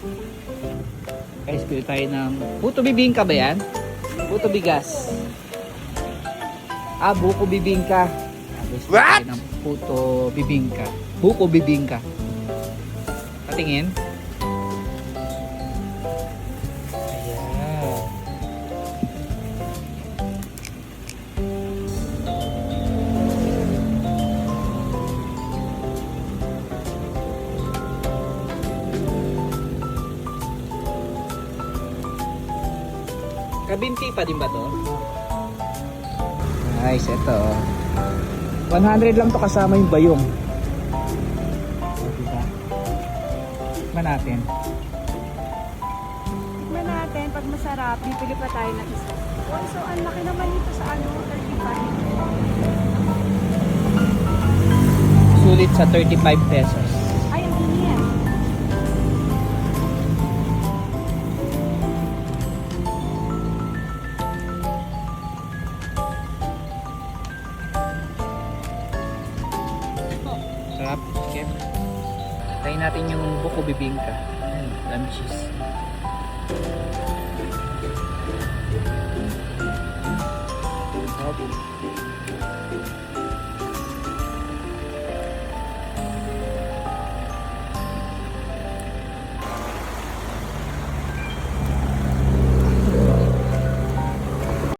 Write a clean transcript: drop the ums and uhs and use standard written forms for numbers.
Guys, pili tayo ng puto bibingka ba yan? Puto bigas. Buko bibingka. Guys, pili tayo ng puto bibingka. Buko bibingka. Patingin. Ayan. Kabinti pa din ba to? Guys, ito. 100 lang to kasama yung bayong. Diba? Tikman natin. Tikman natin, pag masarap, bibili pa tayo ng isa. Oh, so ang laki naman ito sa 35. Sulit sa 35 pesos. Ay, ang dumi yan. Sarap. Okay. Tayin natin yung buko bibingka. Lamb cheese.